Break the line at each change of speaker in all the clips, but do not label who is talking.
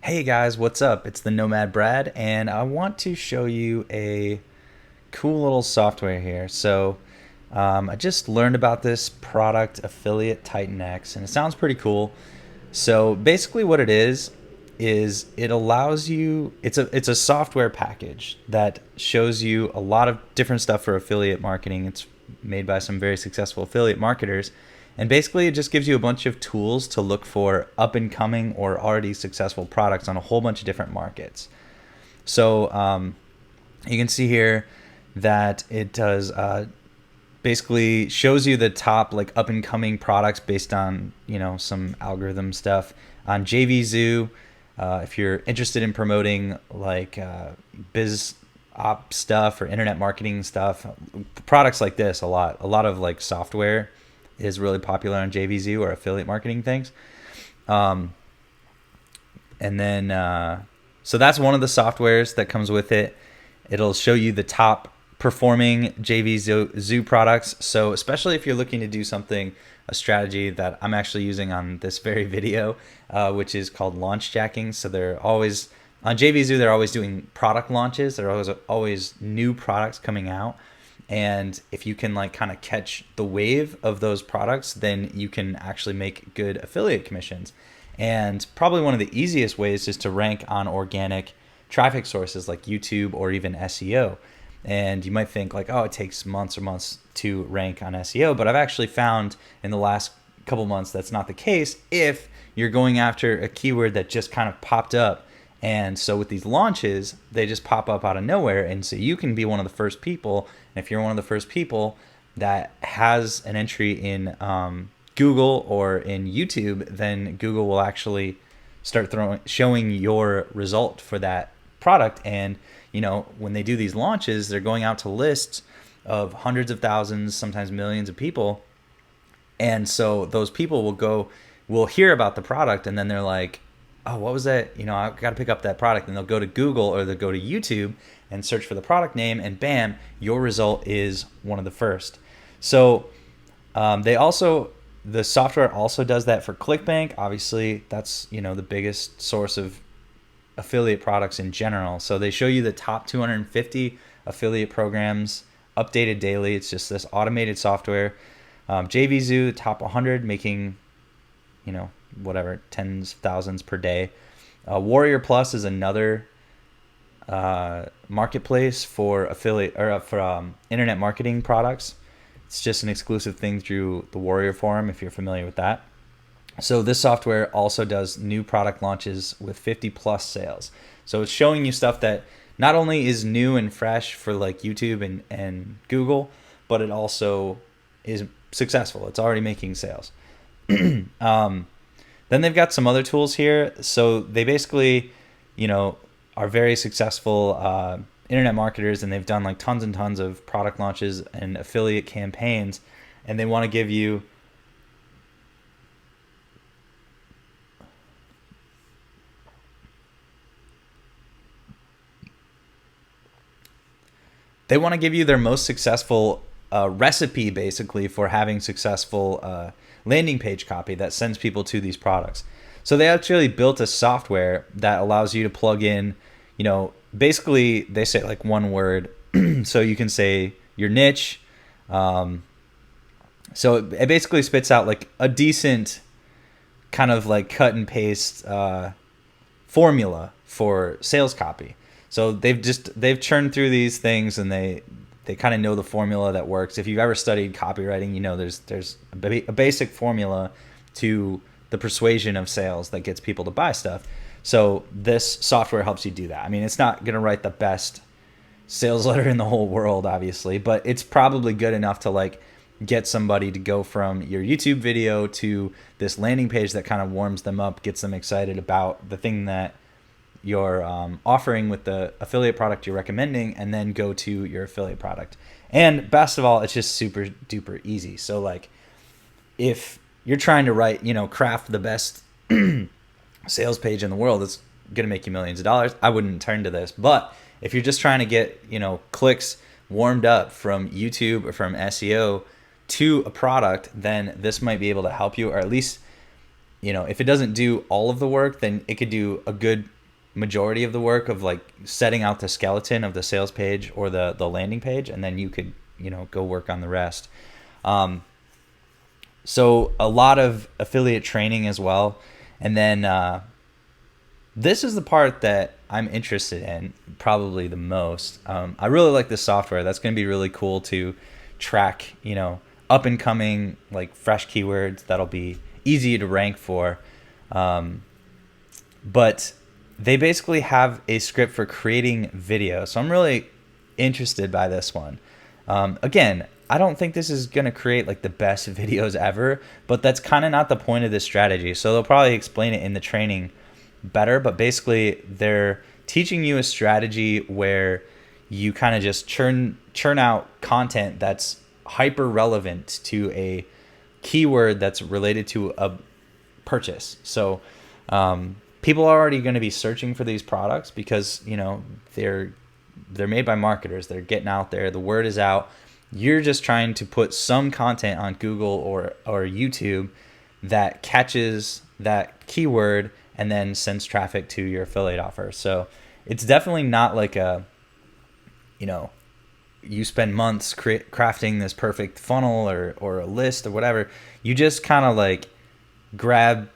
Hey guys, what's up? It's the Nomad Brad, and I want to show you a cool little software here. I just learned about this product, Affiliate Titan X, and it sounds pretty cool. So basically, what it is it allows you. It's a software package that shows you a lot of different stuff for affiliate marketing. It's made by some very successful affiliate marketers, and basically, it just gives you a bunch of tools to look for up and coming or already successful products on a whole bunch of different markets. So you can see here that it does basically shows you the top like up and coming products based on some algorithm stuff on JVZoo. If you're interested in promoting like biz op stuff or internet marketing stuff, products like this, a lot of like software is really popular on JVZoo or affiliate marketing things. Um, and then So that's one of the softwares that comes with it. It'll show you the top performing JVZoo products. So especially if you're looking to do something, a strategy that I'm actually using on this very video, which is called launch jacking. So they're always on JVZoo, they're always doing product launches. There are always new products coming out. And if you can like kind of catch the wave of those products, then you can actually make good affiliate commissions. And probably one of the easiest ways is to rank on organic traffic sources like YouTube or even SEO. And you might think like, oh, it takes months or months to rank on SEO. But I've actually found in the last couple months that's not the case if you're going after a keyword that just kind of popped up. And so with these launches, they just pop up out of nowhere. And so you can be one of the first people. And if you're one of the first people that has an entry in Google or in YouTube, then Google will actually start showing your result for that product. And when they do these launches, they're going out to lists of hundreds of thousands, sometimes millions of people. And so those people will hear about the product, and then they're like, oh, what was that? I got to pick up that product. And they'll go to Google or they'll go to YouTube and search for the product name, and bam, your result is one of the first. So the software also does that for ClickBank. Obviously, that's the biggest source of affiliate products in general. So they show you the top 250 affiliate programs updated daily. It's just this automated software. JVZoo, the top 100, making whatever, tens of thousands per day. Warrior Plus is another marketplace for affiliate or for internet marketing products. It's just an exclusive thing through the Warrior Forum, if you're familiar with that. So this software also does new product launches with 50 plus sales. So it's showing you stuff that not only is new and fresh for like YouTube and Google, but it also is successful. It's already making sales. Then they've got some other tools here. So they basically, are very successful internet marketers, and they've done like tons and tons of product launches and affiliate campaigns, and they want to give you their most successful recipe, basically, for having successful landing page copy that sends people to these products. So they actually built a software that allows you to plug in, basically they say like one word. So you can say your niche. So it basically spits out like a decent kind of like cut and paste formula for sales copy. So they've churned through these things, and they kind of know the formula that works. If you've ever studied copywriting, there's a basic formula to the persuasion of sales that gets people to buy stuff. So this software helps you do that. I mean, it's not going to write the best sales letter in the whole world, obviously, but it's probably good enough to like get somebody to go from your YouTube video to this landing page that kind of warms them up, gets them excited about the thing that you're offering with the affiliate product you're recommending, and then go to your affiliate product. And best of all, it's just super duper easy. So like if you're trying to craft the best sales page in the world that's going to make you millions of dollars, I wouldn't turn to this. But if you're just trying to get, clicks warmed up from YouTube or from SEO to a product, then this might be able to help you, or at least, if it doesn't do all of the work, then it could do a good majority of the work of like setting out the skeleton of the sales page or the landing page, and then you could, go work on the rest. So a lot of affiliate training as well. And then this is the part that I'm interested in probably the most. I really like this software. That's going to be really cool to track, up and coming, like fresh keywords that'll be easy to rank for. But they basically have a script for creating video. So I'm really interested by this one. Again, I don't think this is going to create like the best videos ever, but that's kind of not the point of this strategy. So they'll probably explain it in the training better, but basically they're teaching you a strategy where you kind of just churn out content that's hyper relevant to a keyword that's related to a purchase. So people are already going to be searching for these products because they're made by marketers. They're getting out there. The word is out. You're just trying to put some content on Google or YouTube that catches that keyword and then sends traffic to your affiliate offer. So it's definitely not like you spend months crafting this perfect funnel or a list or whatever. You just kind of like grab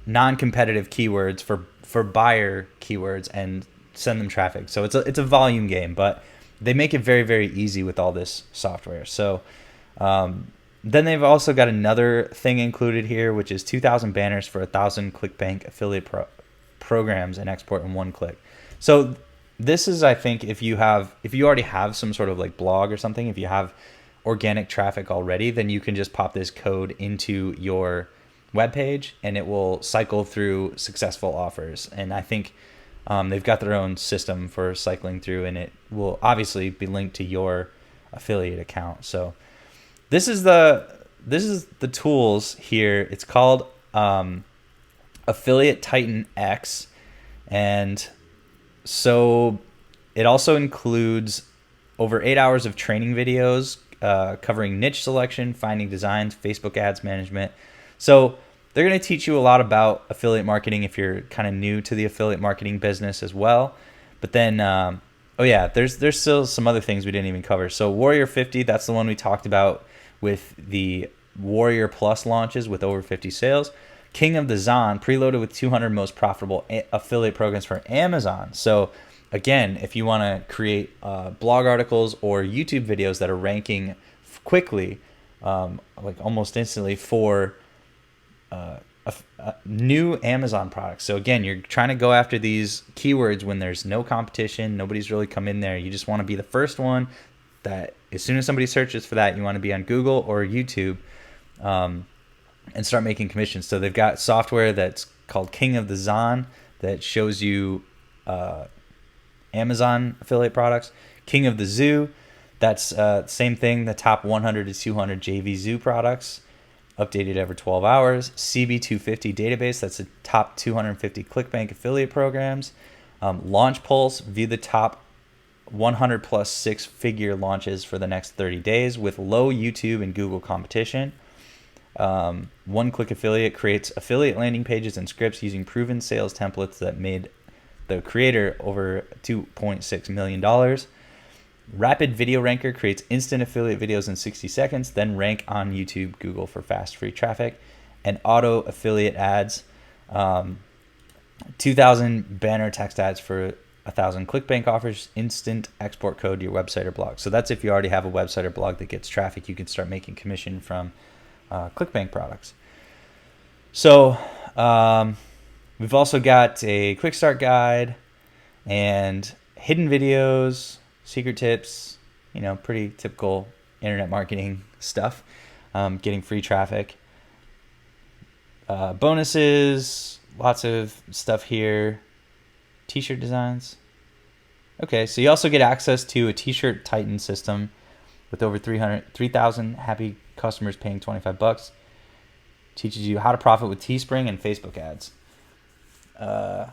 non-competitive keywords for buyer keywords and send them traffic. So it's a volume game, but they make it very, very easy with all this software. So then they've also got another thing included here, which is 2,000 banners for 1,000 ClickBank affiliate programs and export in one click. So this is, I think, if you already have some sort of like blog or something, if you have organic traffic already, then you can just pop this code into your web page and it will cycle through successful offers. And I think they've got their own system for cycling through, and it will obviously be linked to your affiliate account. So this is the tools here. It's called Affiliate Titan X, and so it also includes over 8 hours of training videos covering niche selection, finding designs, Facebook ads management. So they're going to teach you a lot about affiliate marketing if you're kind of new to the affiliate marketing business as well. But then, there's still some other things we didn't even cover. So Warrior 50, that's the one we talked about with the Warrior Plus launches with over 50 sales. King of the Zon, preloaded with 200 most profitable affiliate programs for Amazon. So again, if you want to create blog articles or YouTube videos that are ranking quickly, like almost instantly for new Amazon products. So again, you're trying to go after these keywords when there's no competition, nobody's really come in there. You just want to be the first one that as soon as somebody searches for that, you want to be on Google or YouTube and start making commissions. So they've got software that's called King of the Zon that shows you Amazon affiliate products. King of the Zoo, that's same thing, the top 100 to 200 JV Zoo products, updated every 12 hours. CB250 database, that's the top 250 ClickBank affiliate programs. Launch Pulse, view the top 100 plus six-figure launches for the next 30 days with low YouTube and Google competition. One Click Affiliate creates affiliate landing pages and scripts using proven sales templates that made the creator over $2.6 million. Rapid Video Ranker creates instant affiliate videos in 60 seconds, then rank on YouTube, Google for fast free traffic. And Auto Affiliate Ads, 2,000 banner text ads for 1,000 ClickBank offers, instant export code to your website or blog. So that's if you already have a website or blog that gets traffic, you can start making commission from ClickBank products. So we've also got a quick start guide and hidden videos, secret tips, pretty typical internet marketing stuff, getting free traffic, bonuses, lots of stuff here, t-shirt designs. Okay, so you also get access to a t-shirt Titan system with over 3,000 happy customers paying $25. Teaches you how to profit with Teespring and Facebook ads. I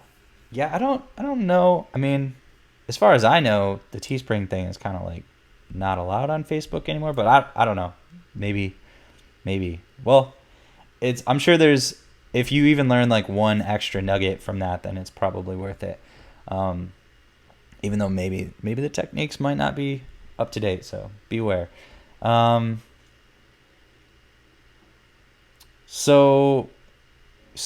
don't know. I mean, as far as I know, the Teespring thing is kind of like not allowed on Facebook anymore, but I don't know. Maybe. Well, I'm sure there's if you even learn like one extra nugget from that, then it's probably worth it. Even though maybe the techniques might not be up to date, so beware. So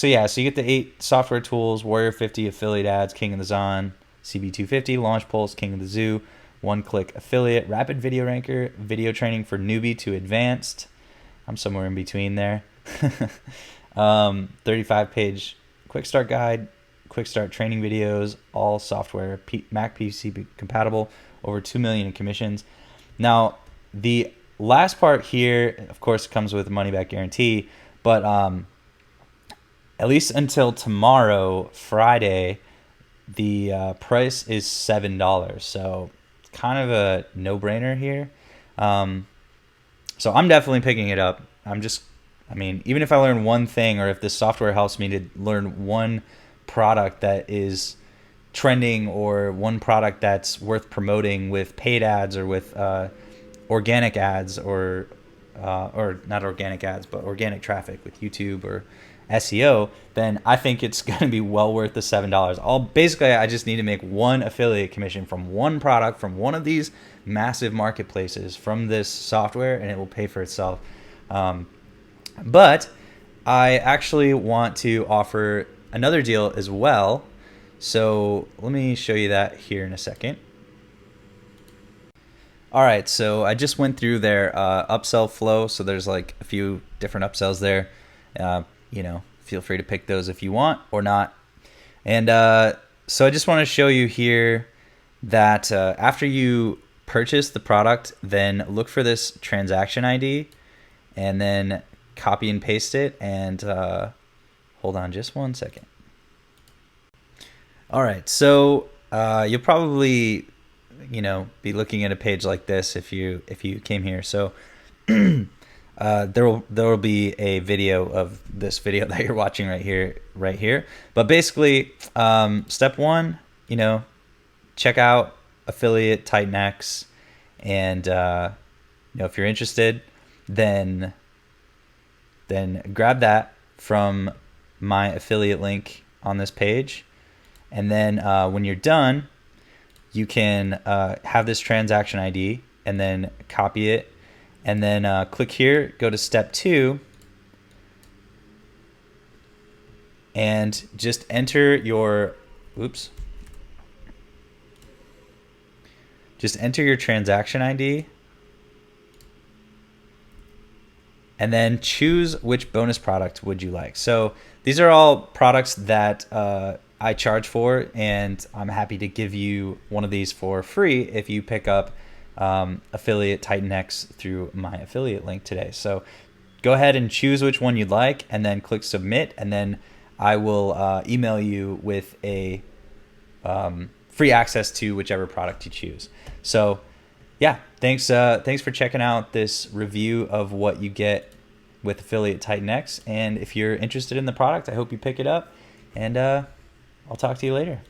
yeah, so you get the 8 software tools: Warrior 50, affiliate ads, King of the Zon, CB250, Launch Pulse, King of the Zoo, one-click affiliate, rapid video ranker, video training for newbie to advanced. I'm somewhere in between there. 35-page quick start guide, quick start training videos, all software, Mac PC compatible, over 2 million in commissions. Now, the last part here, of course, comes with a money back guarantee, but at least until tomorrow, Friday, the price is $7. So it's kind of a no-brainer here. So I'm definitely picking it up. Even if I learn one thing, or if this software helps me to learn one product that is trending, or one product that's worth promoting with paid ads or with organic ads, or not organic ads, but organic traffic with YouTube or SEO, then I think it's going to be well worth the $7. Basically, I just need to make one affiliate commission from one product, from one of these massive marketplaces, from this software, and it will pay for itself. But I actually want to offer another deal as well. So let me show you that here in a second. All right, so I just went through their upsell flow. So there's like a few different upsells there. Feel free to pick those if you want or not. And so I just want to show you here that after you purchase the product, then look for this transaction ID and then copy and paste it. And hold on just one second. All right, so you'll probably be looking at a page like this if you came here. So there will be a video of this video that you're watching right here. But basically, step one, check out affiliate TitanX, and if you're interested, then grab that from my affiliate link on this page, and then when you're done, you can have this transaction ID and then copy it, and then click here, go to step 2, and just enter your transaction ID, and then choose which bonus product would you like. So these are all products that I charge for, and I'm happy to give you one of these for free if you pick up affiliate TitanX through my affiliate link today. So go ahead and choose which one you'd like, and then click submit, and then I will email you with a free access to whichever product you choose. So yeah, thanks for checking out this review of what you get with affiliate TitanX. And if you're interested in the product, I hope you pick it up, and I'll talk to you later.